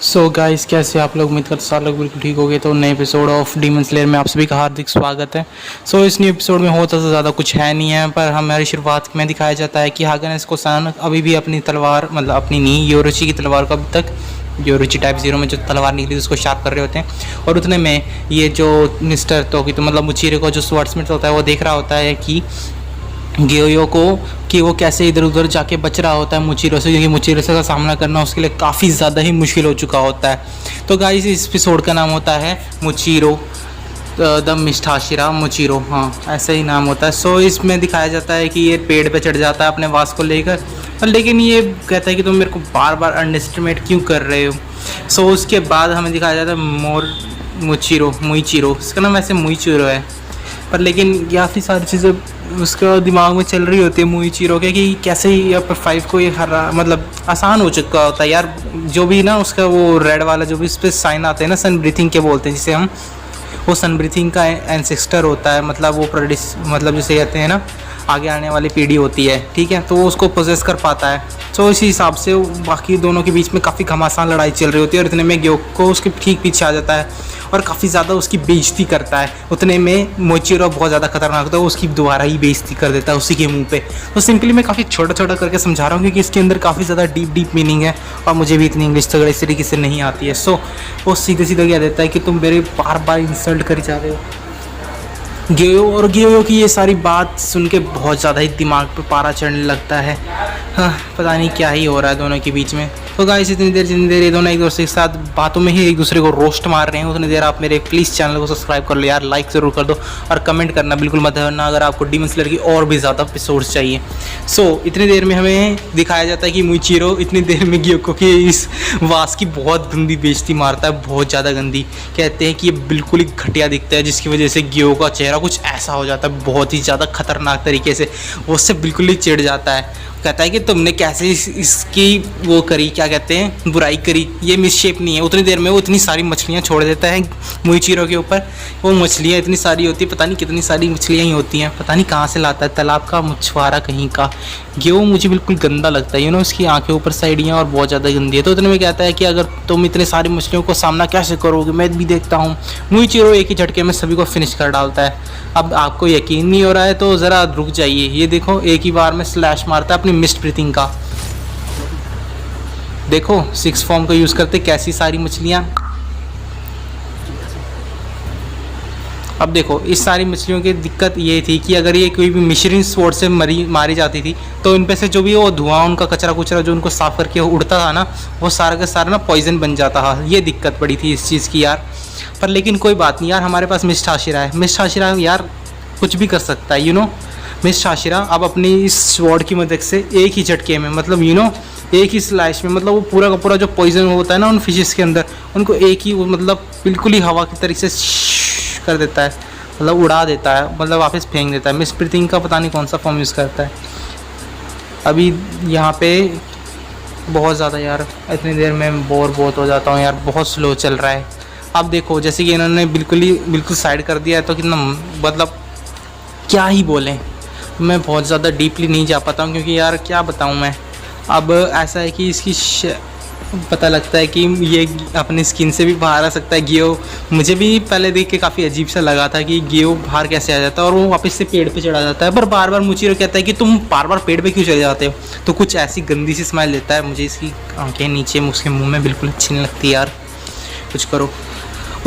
So guys, कैसे आप लोग? उम्मीद करते सारे लोग बिल्कुल ठीक हो गए। तो नए एपिसोड ऑफ डीमन स्लेयर में आप सभी का हार्दिक स्वागत है। सो इस न्यू एपिसोड में होता तो ज़्यादा कुछ है नहीं है, पर हमारी शुरुआत में दिखाया जाता है कि हागनेस को सान अभी भी अपनी तलवार, मतलब अपनी नहीं, योरोची की तलवार को अभी तक योरोची टाइप 0 में जो तलवार निकली उसको शार्प कर रहे होते हैं। और उतने में ये जो मिस्टर तोकी, तो मतलब मुचीरे को जो स्वर्ड्समिथ होता है, वो देख रहा होता है कि गेयो को कि वो कैसे इधर उधर जाके बच रहा होता है मुचीरो से, क्योंकि मुचीरो से का सामना करना उसके लिए काफ़ी ज़्यादा ही मुश्किल हो चुका होता है। तो गाइस, इस एपिसोड का नाम होता है मुचीरो द मिस्टाशिरा मुचीरो, हाँ ऐसा ही नाम होता है। सो इसमें दिखाया जाता है कि ये पेड़ पे चढ़ जाता है अपने वास को लेकर, और लेकिन ये कहता है कि तुम मेरे को बार बार अंडरएस्टिमेट क्यों कर रहे हो। सो उसके बाद हमें दिखाया जाता है मुइचीरो, इसका नाम वैसे मुइचीरो है, पर लेकिन काफ़ी सारी चीज़ें उसका दिमाग में चल रही होती है मुइचीरो के कि कैसे ही अब 5 को ये हरा, मतलब आसान हो चुका होता है यार। जो भी ना उसका वो रेड वाला जो भी उस पर साइन आते हैं ना, सन ब्रीथिंग के बोलते हैं जिसे हम, वो सन ब्रीथिंग का एंसेस्टर होता है, मतलब वो मतलब जिसे कहते हैं ना आगे आने वाली पीढ़ी होती है, ठीक है, तो वो उसको पोजेस कर पाता है। तो इसी हिसाब से बाकी दोनों के बीच में काफ़ी घमासान लड़ाई चल रही होती है, और इतने में ग्योको उसके ठीक पीछे आ जाता है और काफ़ी ज़्यादा उसकी बेइज्जती करता है। उतने में मोचिरो बहुत ज़्यादा खतरनाक होता है, उसकी दोबारा ही बेइज्जती कर देता है उसी के मुंह पे। तो सिंपली मैं काफ़ी छोटा छोटा करके समझा रहा हूँ क्योंकि इसके अंदर काफ़ी ज़्यादा डीप मीनिंग है, और मुझे भी इतनी इंग्लिश तो इस तरीके से नहीं आती है। सो वो सीधे सीधे कह देता है कि तुम मेरे बार बार इंसल्ट करी जा रहे हो। गेयो की ये सारी बात सुन के बहुत ज़्यादा ही दिमाग पे पारा चढ़ने लगता है। हाँ, पता नहीं क्या ही हो रहा है दोनों के बीच में। तो गाइस, जितनी देर ये दोनों एक दूसरे के साथ बातों में ही एक दूसरे को रोस्ट मार रहे हैं, उतनी देर आप मेरे प्लीज़ चैनल को सब्सक्राइब कर लो यार, लाइक ज़रूर कर दो, और कमेंट करना बिल्कुल मत भूलना अगर आपको डीमन स्लेयर की और भी ज़्यादा एपिसोड्स चाहिए। सो इतनी देर में हमें दिखाया जाता है कि मुइचीरो इतनी देर में ग्योको की इस वास की बहुत गंदी बेइज्जती मारता है, बहुत ज़्यादा गंदी। कहते हैं कि ये बिल्कुल ही घटिया दिखता है, जिसकी वजह से ग्यो का चेहरा कुछ ऐसा हो जाता है बहुत ही ज़्यादा खतरनाक तरीके से, वो उससे बिल्कुल ही चिढ़ जाता है। कहता है कि तुमने कैसे इसकी वो करी, क्या कहते हैं, बुराई करी, ये मिसशेप नहीं है। उतनी देर में वो इतनी सारी मछलियाँ छोड़ देता है मुइचीरो के ऊपर। वो मछलियाँ इतनी सारी होती है, पता नहीं कितनी सारी मछलियाँ ही होती हैं, पता नहीं कहाँ से लाता है, तालाब का मछुआरा कहीं का। ये वो मुझे बिल्कुल गंदा लगता है, उसकी आँखें ऊपर साइडियाँ और बहुत ज़्यादा गंदी है। तो उतने में कहता है कि अगर तुम इतने सारी मछलियों को सामना कैसे करोगे, मैं भी देखता हूँ। मुइचीरो एक ही झटके में सभी को फिनिश कर डालता है। अब आपको यकीन नहीं हो रहा है तो ज़रा रुक जाइए, ये देखो एक ही बार में स्लैश मारता है अपनी मिस्ट ब्रीथिंग का। देखो 6 फॉर्म का यूज़ करते कैसी सारी मछलियाँ। अब देखो इस सारी मछलियों की दिक्कत ये थी कि अगर ये कोई भी मिशरिन स्वॉर्ड से मारी जाती थी तो इन पे से जो भी वो धुआं, उनका कचरा कुचरा जो उनको साफ़ करके उड़ता था ना, वो सारा का सारा ना पॉइजन बन जाता था। ये दिक्कत पड़ी थी इस चीज़ की यार। पर लेकिन कोई बात नहीं यार, हमारे पास मिस्टाशिरा है। मिस्टाशिरा यार कुछ भी कर सकता है, मिस्टाशिरा अब अपनी इस स्वॉर्ड की मदद से एक ही झटके में, मतलब एक ही स्लैश में, मतलब वो पूरा का पूरा जो पॉइजन होता है ना उन फिशेस के अंदर, उनको एक ही मतलब बिल्कुल ही हवा की तरीके से कर देता है, मतलब उड़ा देता है, मतलब वापस फेंक देता है। मिस ब्रीथिंग का पता नहीं कौन सा फॉर्म यूज़ करता है। अभी यहाँ पे बहुत ज़्यादा यार, इतनी देर में बोर बहुत हो जाता हूँ यार, बहुत स्लो चल रहा है। अब देखो जैसे कि इन्होंने बिल्कुल साइड कर दिया है, तो कितना मतलब क्या ही बोलें। मैं बहुत ज़्यादा डीपली नहीं जा पाता हूँ क्योंकि यार क्या बताऊँ मैं। अब ऐसा है कि इसकी पता लगता है कि ये अपनी स्किन से भी बाहर आ सकता है गियो। मुझे भी पहले देख के काफ़ी अजीब सा लगा था कि गियो बाहर कैसे आ जाता है, और वो वापस से पेड़ पे चढ़ा जाता है। पर बार बार मुचीरो कहता है कि तुम बार बार पेड़ पे क्यों चले जाते हो, तो कुछ ऐसी गंदी सी स्माइल देता है। मुझे इसकी आंखें नीचे उसके मुँह में बिल्कुल अच्छी नहीं लगती यार, कुछ करो।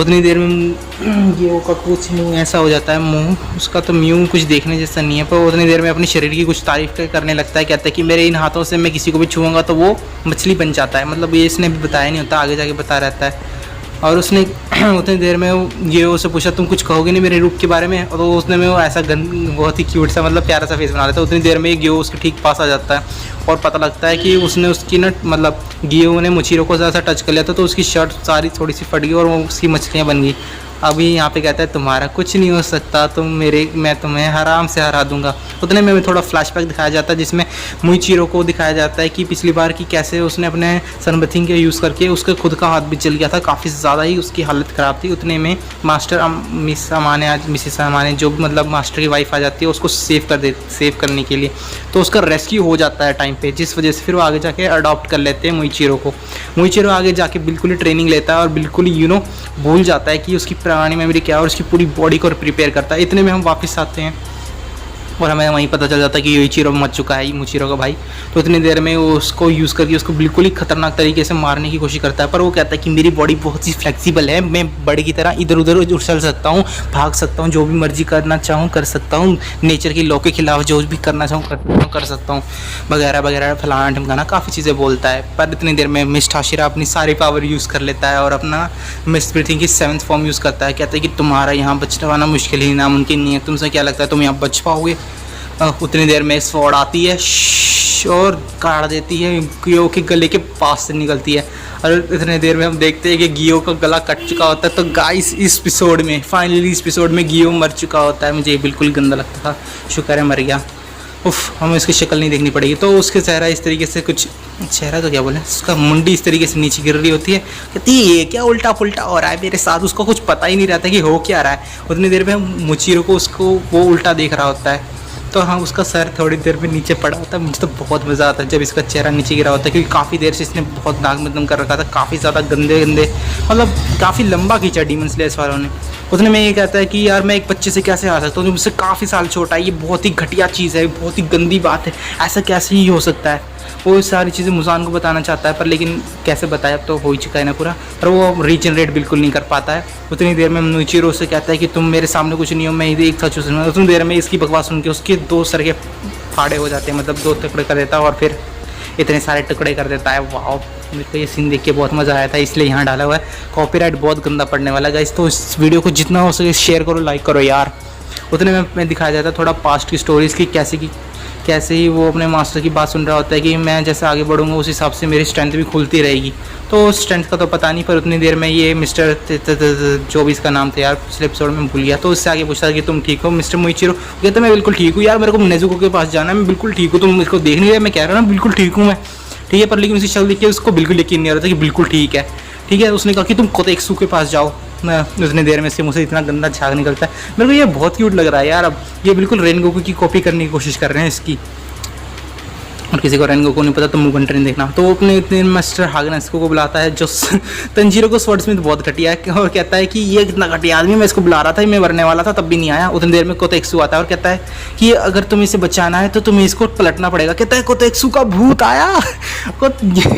उतनी देर में गियो का कुछ नहीं ऐसा हो जाता है मुंह उसका, तो म्यू कुछ देखने जैसा नहीं है, पर उतनी देर में अपने शरीर की कुछ तारीफ करने लगता है। कहता है कि मेरे इन हाथों से मैं किसी को भी छूऊंगा तो वो मछली बन जाता है। मतलब ये इसने भी बताया नहीं होता, आगे जाके बता रहता है। और उसने उतनी देर में गियो से पूछा तुम कुछ कहोगे नहीं मेरे रूप के बारे में, और तो उसने में वो ऐसा बहुत ही क्यूट सा, मतलब प्यारा सा फेस बना देता है। उतनी देर में गियो उसके ठीक पास आ जाता है और पता लगता है कि उसने उसकी ना, मतलब गियो ने मुचीरो को ज़्यादा टच कर लिया था, तो उसकी शर्ट सारी थोड़ी सी फट गई और वो उसकी मछलियाँ बन गई। अभी यहाँ पे कहता है तुम्हारा कुछ नहीं हो सकता, मैं तुम्हें आराम से हरा दूंगा। उतने में थोड़ा फ्लैशबैक दिखाया जाता है जिसमें मुइचिरो को दिखाया जाता है कि पिछली बार की कैसे उसने अपने सनबथिंग के यूज़ करके उसके खुद का हाथ भी जल गया था, काफ़ी ज़्यादा ही उसकी हालत ख़राब थी। उतने में मास्टर मिसिस अमाने जो मतलब मास्टर की वाइफ आ जाती है उसको सेव करने के लिए, तो उसका रेस्क्यू हो जाता है टाइम पे, जिस वजह से फिर वो आगे जाके अडॉप्ट कर लेते हैं मुइचिरो को। मुइचिरो आगे जाके बिल्कुल ही ट्रेनिंग लेता है और बिल्कुल ही भूल जाता है कि उसकी पुरानी मेमोरी क्या है और उसकी पूरी बॉडी को प्रिपेयर करता है। इतने में हम वापस आते हैं और हमें वहीं पता चल जाता है कि युइचिरो मर चुका है, मुचिरो का भाई। तो इतनी देर में वो उसको यूज़ करके उसको बिल्कुल ही खतरनाक तरीके से मारने की कोशिश करता है, पर वो कहता है कि मेरी बॉडी बहुत ही फ्लेक्सिबल है, मैं बड़े की तरह इधर उधर उछल सकता हूँ, भाग सकता हूँ, जो भी मर्जी करना चाहूँ कर सकता हूँ, नेचर की लॉ के खिलाफ जो भी करना चाहूँ कर सकता हूँ, वगैरह वगैरह फलाना ढमकाना काफ़ी चीज़ें बोलता है। पर इतनी देर में मिस्टर हाशिरा अपनी सारी पावर यूज़ कर लेता है और अपना मिस ब्रीथिंग की 7th फॉर्म यूज़ करता है। कहता है कि तुम्हारा यहाँ बचने वाला मुश्किल ही नामुमकिन नहीं है, तुमसे क्या लगता है तुम यहाँ बच पाओगे। उतनी देर में स्वॉर्ड आती है और काट देती है, गियो के गले के पास से निकलती है। और इतने देर में हम देखते हैं कि गियो का गला कट चुका होता है। तो गाइस इस एपिसोड में फाइनली इस एपिसोड में गियो मर चुका होता है। मुझे ये बिल्कुल गंदा लगता था, शुक्र है मर गया। उफ, हमें उसकी शक्ल नहीं देखनी पड़ेगी। तो उसके चेहरा इस तरीके से कुछ, चेहरा तो क्या बोले, उसका मुंडी इस तरीके से नीचे गिर रही होती है। कहती है ये क्या उल्टा पुल्टा हो रहा है मेरे साथ, उसको कुछ पता ही नहीं रहता कि हो क्या रहा है। उतनी देर में मुचिरो को उसको वो उल्टा देख रहा होता है। तो हाँ, उसका सर थोड़ी देर में नीचे पड़ा होता है। मुझे तो बहुत मज़ा आता है जब इसका चेहरा नीचे गिरा होता है, क्योंकि काफ़ी देर से इसने बहुत नाक में दम कर रखा था, काफ़ी ज़्यादा गंदे मतलब काफ़ी लंबा खींचा डीमन स्लेयर्स वालों ने। उतने में ये कहता है कि यार मैं एक बच्चे से कैसे आ सकता हूँ जो मुझसे काफ़ी साल छोटा है, ये बहुत ही घटिया चीज़ है, बहुत ही गंदी बात है, ऐसा कैसे ही हो सकता है। वो सारी चीज़ें मुजान को बताना चाहता है, पर लेकिन कैसे बताया, अब तो हो ही चुका है ना पूरा। पर वो रीजनरेट बिल्कुल नहीं कर पाता है। उतनी देर में मुइचिरो से कहता है कि तुम मेरे सामने कुछ नहीं हो, मैं एक था चूस। उतनी देर में इसकी बकवास सुन के उसके 2 सर के फाड़े हो जाते हैं, मतलब 2 टुकड़े कर देता है और फिर इतने सारे टुकड़े कर देता है। वाह, मेरे को ये सीन देख के बहुत मज़ा आया था, इसलिए यहाँ डाला हुआ है। कॉपीराइट बहुत गंदा पड़ने वाला है गाइस, तो इस वीडियो को जितना हो सके शेयर करो, लाइक करो यार। उतने में दिखाया जाता है थोड़ा पास्ट की स्टोरीज़ की, कैसे ही वो अपने मास्टर की बात सुन रहा होता है कि मैं जैसे आगे बढ़ूंगा उस हिसाब से मेरी स्ट्रेंथ भी खुलती रहेगी। तो स्ट्रेंथ का तो पता नहीं, पर उतनी देर में ये मिस्टर जो भी इसका नाम था यार, पिछले एपिसोड में भूल गया, तो उससे आगे पूछता कि तुम ठीक हो मिस्टर मुइचिरो। कहता मैं बिल्कुल ठीक हूँ यार, मेरे को नेजुको के पास जाना है, मैं बिल्कुल ठीक हूँ, तुम इसको देख नहीं रहे, मैं कह रहा हूँ ना बिल्कुल ठीक हूँ मैं, ठीक है। पर लेकिन उसकी शक्ल देख के उसको बिल्कुल यकीन नहीं आ रहा था कि बिल्कुल ठीक है, ठीक है। उसने कहा कि तुम कोतेत्सु के पास जाओ। उतनी देर में इसके मुँह से इतना गंदा झाग निकलता है, मेरे को ये बहुत क्यूट लग रहा है यार। अब ये बिल्कुल रेनगोकू की कॉपी करने की कोशिश कर रहे हैं इसकी, और किसी को रेनगोकू नहीं पता तो मूव घंटे नहीं देखना। तो वो अपने इतने मास्टर हागनेस्को को बुलाता है जो तंजीरो को स्वर्डस्मिथ बहुत घटिया है, और कहता है कि ये कितना घटिया आदमी, मैं इसको बुला रहा था, मैं मरने वाला था तब भी नहीं आया। उतनी देर में कोतेत्सु आता है और कहता है कि अगर तुम्हें इसे बचाना है तो तुम्हें इसको पलटना पड़ेगा। कहता है कोतेत्सु का भूत आया,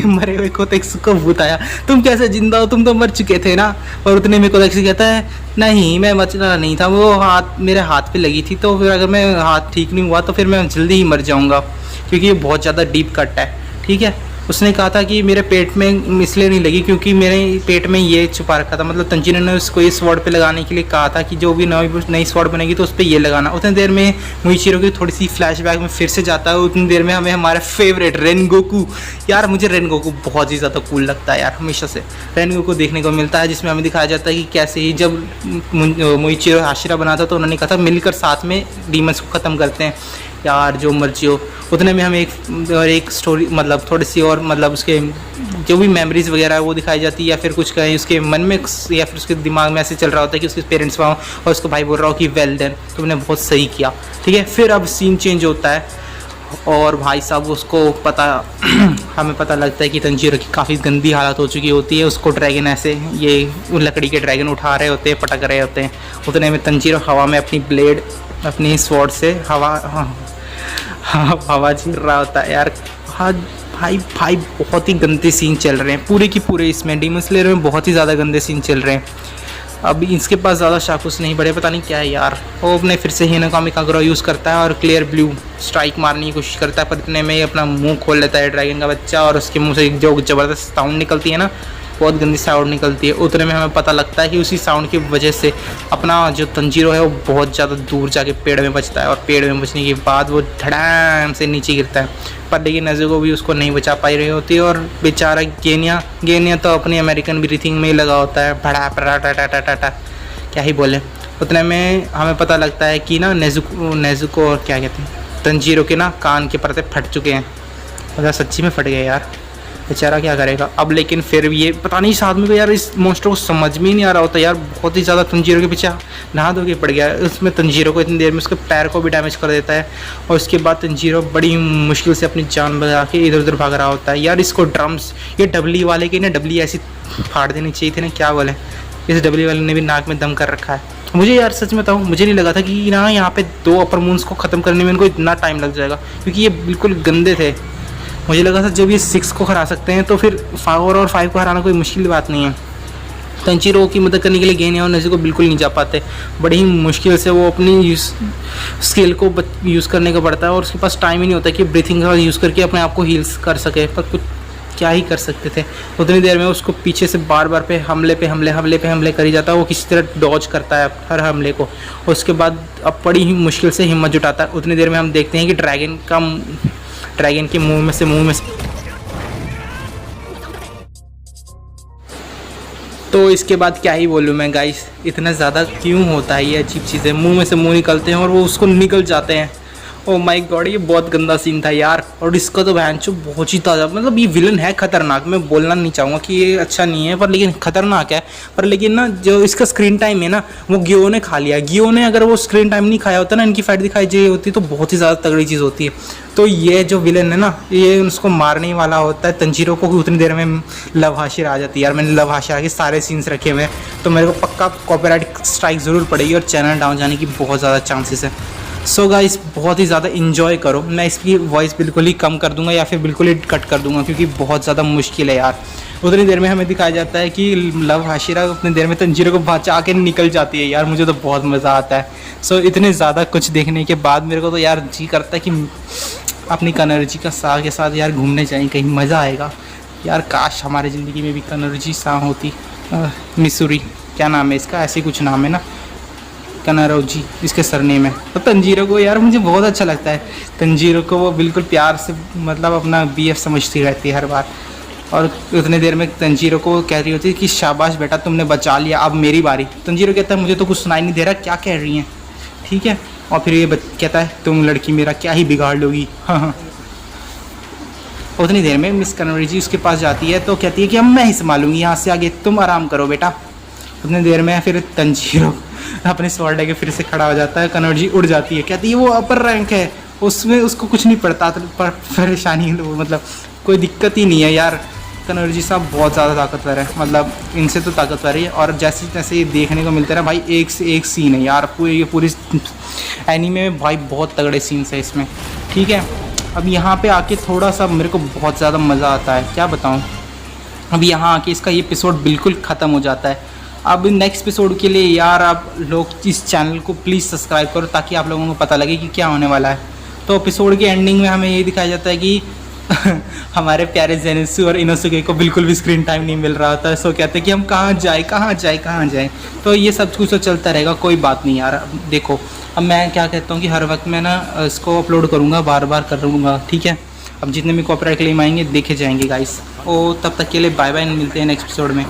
मरे हुए कोतेत्सु का भूत आया, तुम कैसे जिंदा हो, तुम तो मर चुके थे ना। और उतने में कोतेत्सु कहता है नहीं मैं बचना नहीं था, वो हाथ मेरे हाथ पे लगी थी, तो फिर अगर मैं हाथ ठीक नहीं हुआ तो फिर मैं जल्दी ही मर जाऊंगा, क्योंकि ये बहुत ज़्यादा डीप कट है, ठीक है। उसने कहा था कि मेरे पेट में इसलिए नहीं लगी क्योंकि मेरे पेट में ये छुपा रखा था, मतलब तंजीरो ने उसको इस स्वॉर्ड पे लगाने के लिए कहा था कि जो भी नई स्वॉर्ड बनेगी तो उस पर ये लगाना। उतनी देर में मुइचिरो की थोड़ी सी फ्लैशबैक में फिर से जाता है। उतनी देर में हमें हमारा फेवरेट रेनगोकू, यार मुझे रेनगोकू बहुत ही ज़्यादा कूल लगता है यार, हमेशा से रेनगोकू देखने को मिलता है, जिसमें हमें दिखाया जाता है कि कैसे ही जब मुइचिरो हाशिरा बना था तो उन्होंने कहा था मिलकर साथ में डीमंस को ख़त्म करते हैं यार, जो मर्जी हो। उतने में हमें एक स्टोरी, मतलब थोड़ी सी और, मतलब उसके जो भी मेमोरीज वगैरह है वो दिखाई जाती है, या फिर कुछ कहें उसके मन में या फिर उसके दिमाग में ऐसे चल रहा होता है कि उसके पेरेंट्स वहाँ और उसका भाई बोल रहा हो कि वेल डन, तुमने बहुत सही किया, ठीक है। फिर अब सीन चेंज होता है और भाई साहब उसको हमें पता लगता है कि तंजीरो की काफ़ी गंदी हालत हो चुकी होती है। उसको ड्रैगन ऐसे ये लकड़ी के ड्रैगन उठा रहे होते हैं, पटक रहे होते हैं। उतने में तंजीरो हवा में अपनी ब्लेड, अपनी स्वॉर्ड से हवा झील रहा होता है यार। हाँ भाई बहुत ही गंदे सीन चल रहे हैं पूरे की पूरे, इसमें डीमन स्लेयर में बहुत ही ज़्यादा गंदे सीन चल रहे हैं। अब इसके पास ज़्यादा शाकुस नहीं बढ़े, पता नहीं क्या है यार। वो अपने फिर से हिनोकामी कागुरा यूज़ करता है और क्लियर ब्लू स्ट्राइक मारने की कोशिश करता है, पर इतने में अपना मुंह खोल लेता है ड्रैगन का बच्चा और उसके मुंह से जो ज़बरदस्त साउंड निकलती है ना, बहुत गंदी साउंड निकलती है। उतने में हमें पता लगता है कि उसी साउंड की वजह से अपना जो तंजीरो है वो बहुत ज़्यादा दूर जाके पेड़ में बचता है, और पेड़ में बचने के बाद वो धड़ाम से नीचे गिरता है। पर लेकिन नेजुको भी उसको नहीं बचा पाई रही होती है, और बेचारा गेनिया तो अपनी अमेरिकन ब्रीथिंग में ही लगा होता है, भड़ा टाटा, क्या ही बोले। उतने में हमें पता लगता है कि ना नेजुको और क्या कहते हैं तंजीरो के ना कान के परते फट चुके हैं। मतलब सच्ची में फट गए यार, बेचारा क्या करेगा अब। लेकिन फिर भी ये पता नहीं इस आदमी को यार, इस मॉन्स्टर को समझ में ही नहीं आ रहा होता यार, बहुत ही ज़्यादा तंजीरो के पीछे नहा धो के पड़ गया। उसमें तंजीरो को इतनी देर में उसके पैर को भी डैमेज कर देता है और उसके बाद तंजीरो बड़ी मुश्किल से अपनी जान बचा के इधर उधर भाग रहा होता है। यार इसको ड्रम्स, ये डबली वाले की ना डबली ऐसी फाड़ देनी चाहिए थी ना, क्या बोले। इस डबली वाले ने भी नाक में दम कर रखा है। मुझे यार सच में बताऊँ, मुझे नहीं लगा था कि ना यहाँ पे 2 अपर मून्स को ख़त्म करने में इनको इतना टाइम लग जाएगा, क्योंकि ये बिल्कुल गंदे थे। मुझे लगा था जब ये 6 को हरा सकते हैं तो फिर 4 और 5 को हराना कोई मुश्किल बात नहीं है। तंजीरो की मदद करने के लिए गेनिया और नेज़ुको बिल्कुल नहीं जा पाते, बड़ी ही मुश्किल से वो अपनी स्किल को यूज़ करने का पड़ता है और उसके पास टाइम ही नहीं होता कि ब्रीथिंग का यूज़ करके अपने आप को हील्स कर सके। पर कुछ क्या ही कर सकते थे। उतनी देर में उसको पीछे से बार बार पे हमले करी जाता है। वो किसी तरह डॉज करता है हर हमले को, उसके बाद अब बड़ी ही मुश्किल से हिम्मत जुटाता है। उतनी देर में हम देखते हैं कि ड्रैगन के मुंह में से तो इसके बाद क्या ही बोलूँ मैं गाइस, इतना ज़्यादा क्यों होता है ये अजीब चीज़ें, मुंह में से मुंह निकलते हैं और वो उसको निकल जाते हैं। ओ माय गॉड, ये बहुत गंदा सीन था यार। और इसका तो भैंचो बहुत ही ताज़ा, मतलब ये विलन है खतरनाक। मैं बोलना नहीं चाहूँगा कि ये अच्छा नहीं है, पर लेकिन खतरनाक है। पर लेकिन ना जो इसका स्क्रीन टाइम है ना, वो गियो ने खा लिया। गियो ने अगर वो स्क्रीन टाइम नहीं खाया होता ना, इनकी फाइट दिखाई जाए होती तो बहुत ही ज़्यादा तगड़ी चीज़ होती है। तो ये जो विलन है ना, ये उसको मारने वाला होता है तंजीरो को। उतनी देर में लव हाशिर आ जाती है यार। मैंने लव हाशिर के सारे सीन्स रखे हुए हैं, तो मेरे को पक्का कॉपीराइट स्ट्राइक ज़रूर पड़ेगी और चैनल डाउन जाने की बहुत ज़्यादा चांसेस है। सो गाइस, बहुत ही ज़्यादा इन्जॉय करो। मैं इसकी वॉइस बिल्कुल ही कम कर दूंगा या फिर बिल्कुल ही कट कर दूंगा, क्योंकि बहुत ज़्यादा मुश्किल है यार। उतनी देर में हमें दिखाया जाता है कि लव हाशिरा उतनी देर में तंजीरो को बचा के निकल जाती है यार। मुझे तो बहुत मज़ा आता है। सो इतने ज़्यादा कुछ देखने के बाद मेरे को तो यार जी करता है कि अपनी कनर्जी का सा के साथ यार घूमने जाएँ, कहीं मज़ा आएगा यार। काश हमारी ज़िंदगी में भी कनर्जी सा होती। मिसूरी क्या नाम है इसका, ऐसे कुछ नाम है ना, कनारोजी इसके सरनेम है। तो तंजीरो को यार मुझे बहुत अच्छा लगता है। तंजीरो को वो बिल्कुल प्यार से मतलब अपना BF समझती रहती है हर बार। और उतने देर में तंजीरो को कह रही होती है कि शाबाश बेटा, तुमने बचा लिया, अब मेरी बारी। तंजीरो कहता है मुझे तो कुछ सुनाई नहीं दे रहा, क्या कह रही हैं, ठीक है। और फिर ये कहता है तुम लड़की मेरा क्या ही बिगाड़ लोगी। हाँ। उतनी देर में मिस कनवर्जी उसके पास जाती है तो कहती है कि अब मैं ही संभालूंगी, यहाँ से आगे तुम आराम करो बेटा। उतनी देर में फिर तंजीरो अपने स्वॉर्ड के फिर से खड़ा हो जाता है। कनवर्जी उड़ जाती है, कहती है वो अपर रैंक है, उसमें उसको कुछ नहीं पड़ता, पर परेशानी मतलब कोई दिक्कत ही नहीं है यार। कनवर्जी साहब बहुत ज़्यादा ताकतवर है, मतलब इनसे तो ताकतवर ही है। और जैसे जैसे ये देखने को मिलता है ना भाई, एक से एक सीन है यार। पूरी एनीमे में भाई बहुत तगड़े सीन्स है इसमें, ठीक है। अब यहाँ पे आके थोड़ा सा मेरे को बहुत ज़्यादा मज़ा आता है, क्या बताऊँ। अब यहाँ आके इसका ये एपिसोड बिल्कुल ख़त्म हो जाता है। अब नेक्स्ट एपिसोड के लिए यार आप लोग इस चैनल को प्लीज़ सब्सक्राइब करो, ताकि आप लोगों को पता लगे कि क्या होने वाला है। तो एपिसोड के एंडिंग में हमें ये दिखाया जाता है कि हमारे प्यारे जेनित्सु और इनोसुके को बिल्कुल भी स्क्रीन टाइम नहीं मिल रहा होता है। सो कहते हैं कि हम कहाँ जाए। तो ये सब कुछ तो चलता रहेगा, कोई बात नहीं यार। देखो अब मैं क्या कहता हूँ कि हर वक्त मैं ना इसको अपलोड करूँगा, बार बार करूँगा, ठीक है। अब जितने भी कॉपीराइट क्लेम आएंगे देखे जाएंगे गाइस। ओ तब तक के लिए बाय बाय, मिलते हैं नेक्स्ट एपिसोड में।